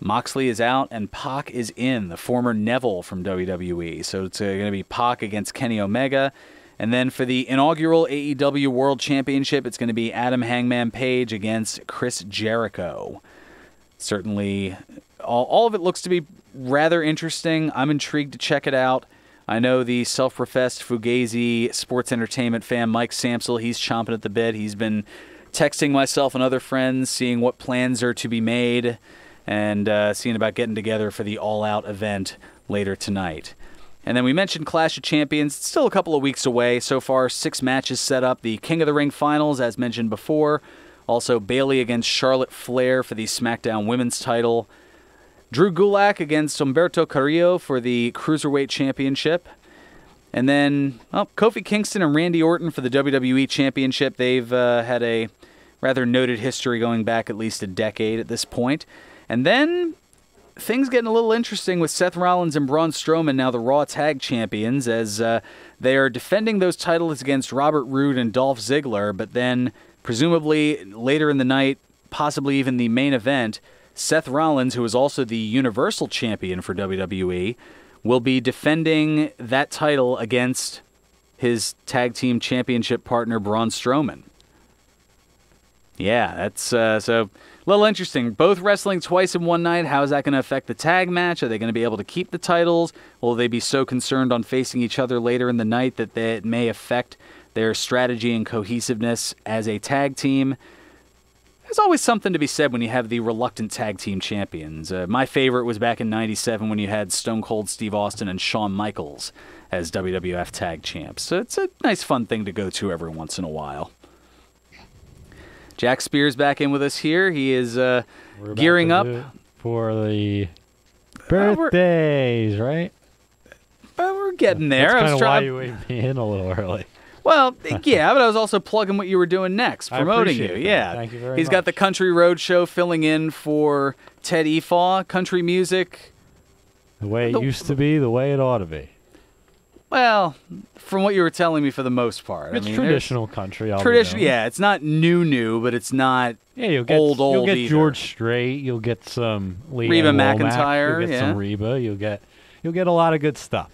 Moxley is out and Pac is in, the former Neville from WWE. So it's going to be Pac against Kenny Omega. And then for the inaugural AEW World Championship, it's going to be Adam Hangman Page against Chris Jericho. Certainly, all of it looks to be rather interesting. I'm intrigued to check it out. I know the self-professed Fugazi sports entertainment fan, Mike Samsel, he's chomping at the bit. He's been texting myself and other friends, seeing what plans are to be made, and seeing about getting together for the all-out event later tonight. And then we mentioned Clash of Champions. It's still a couple of weeks away. So far, 6 matches set up. The King of the Ring finals, as mentioned before. Also, Bayley against Charlotte Flair for the SmackDown Women's title. Drew Gulak against Humberto Carrillo for the Cruiserweight Championship. And then Kofi Kingston and Randy Orton for the WWE Championship. They've had a rather noted history going back at least a decade at this point. And then things getting a little interesting with Seth Rollins and Braun Strowman, now the Raw Tag Champions, as they are defending those titles against Robert Roode and Dolph Ziggler, but then presumably later in the night, possibly even the main event, Seth Rollins, who is also the Universal Champion for WWE, will be defending that title against his tag team championship partner, Braun Strowman. Yeah, that's so a little interesting. Both wrestling twice in one night. How is that going to affect the tag match? Are they going to be able to keep the titles? Will they be so concerned on facing each other later in the night that it may affect their strategy and cohesiveness as a tag team? There's always something to be said when you have the reluctant tag team champions. My favorite was back in '97 when you had Stone Cold Steve Austin and Shawn Michaels as WWF tag champs. So it's a nice, fun thing to go to every once in a while. Jack Speers back in with us here. He is gearing up for the birthdays, right? We're getting there. That's kind of why you waved me in a little early. Well, yeah, but I was also plugging what you were doing next, promoting you. Yeah, thank you very much. He's got the Country Road Show filling in for Ted Efaw, country music. The way it used to be, the way it ought to be. Well, from what you were telling me, for the most part, it's traditional country. Traditional, yeah. It's not new, but it's not you'll get, old. You'll get either. George Strait. You'll get some Reba McEntire. You'll get some Reba. You'll get a lot of good stuff.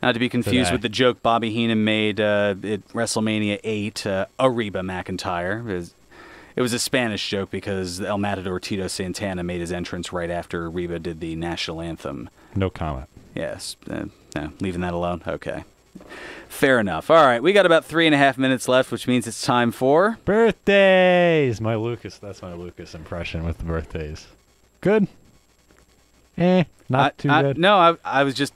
Not to be confused with the joke Bobby Heenan made at WrestleMania 8, Reba McEntire. It was a Spanish joke because El Matador Tito Santana made his entrance right after Reba did the national anthem. No comment. Yes. No, leaving that alone? Okay. Fair enough. All right, we got about 3.5 minutes left, which means it's time for... birthdays! That's my Lucas impression with the birthdays. Good? Not too good? No, I was just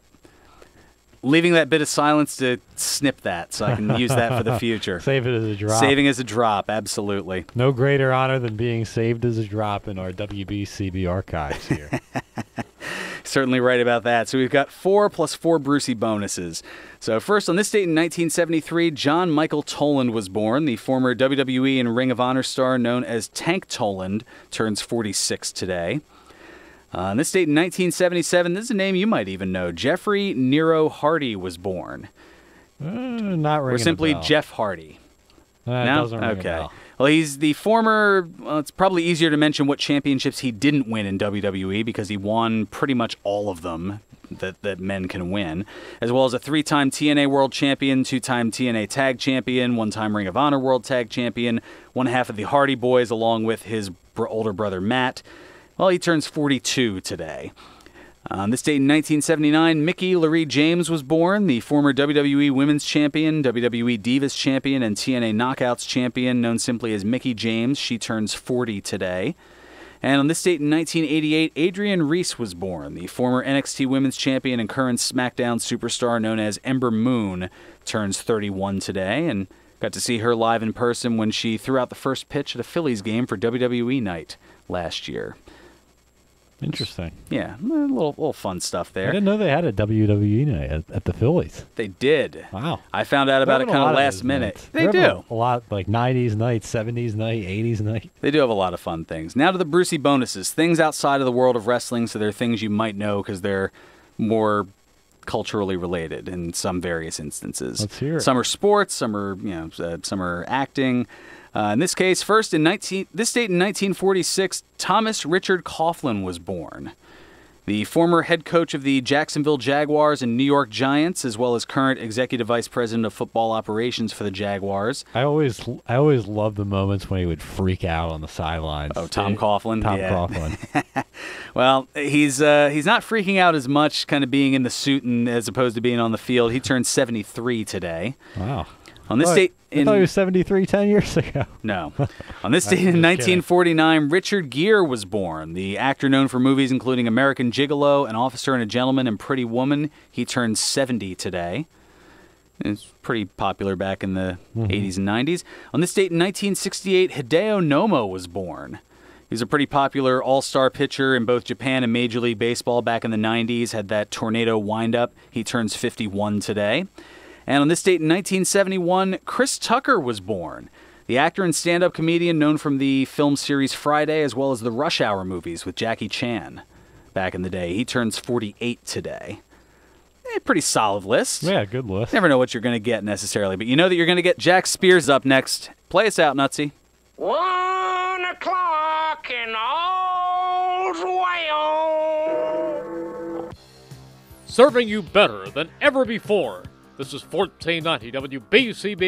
leaving that bit of silence to snip that so I can use that for the future. Save it as a drop. Saving as a drop, absolutely. No greater honor than being saved as a drop in our WBCB archives here. Certainly right about that. So we've got 4 plus 4 Brucey bonuses. So first, on this date in 1973, John Michael Toland was born. The former WWE and Ring of Honor star known as Tank Toland turns 46 today. On this date in 1977, this is a name you might even know. Jeffrey Nero Hardy was born. Not ringing or simply a bell. Jeff Hardy. No? Doesn't ring a bell. Well, he's the former, it's probably easier to mention what championships he didn't win in WWE because he won pretty much all of them that men can win, as well as a 3-time TNA World Champion, 2-time TNA Tag Champion, 1-time Ring of Honor World Tag Champion, one half of the Hardy Boys along with his older brother Matt. Well, he turns 42 today. On this date in 1979, Mickie Laree James was born, the former WWE Women's Champion, WWE Divas Champion, and TNA Knockouts Champion, known simply as Mickie James. She turns 40 today. And on this date in 1988, Adrienne Reese was born, the former NXT Women's Champion and current SmackDown superstar known as Ember Moon, turns 31 today, and got to see her live in person when she threw out the first pitch at a Phillies game for WWE Night last year. Interesting. Yeah, a little fun stuff there. I didn't know they had a WWE night at the Phillies. They did. Wow. I found out about it kind of last minute. They do. A lot, like 90s night, 70s night, 80s night. They do have a lot of fun things. Now to the Brucey bonuses. Things outside of the world of wrestling, so they're things you might know because they're more culturally related in some various instances. Let's hear it. Some are sports, some are, some are acting. In this case, first in this date in 1946, Thomas Richard Coughlin was born. The former head coach of the Jacksonville Jaguars and New York Giants, as well as current executive vice president of football operations for the Jaguars. I always love the moments when he would freak out on the sidelines. Oh, Tom Coughlin. Coughlin. Well, he's not freaking out as much, kind of being in the suit and as opposed to being on the field. He turned 73 today. Wow. On this date, I thought he was 73 10 years ago. No. On this date in 1949, Richard Gere was born. The actor known for movies including American Gigolo, An Officer and a Gentleman, and Pretty Woman. He turned 70 today. It's pretty popular back in the 80s and 90s. On this date in 1968, Hideo Nomo was born. He was a pretty popular all-star pitcher in both Japan and Major League Baseball back in the 90s, had that tornado windup. He turns 51 today. And on this date in 1971, Chris Tucker was born. The actor and stand-up comedian known from the film series Friday as well as the Rush Hour movies with Jackie Chan back in the day. He turns 48 today. Pretty solid list. Yeah, good list. Never know what you're going to get necessarily, but you know that you're going to get Jack Speers up next. Play us out, Nutsy. 1 o'clock in All's Well. Serving you better than ever before. This is 1490 WBCB.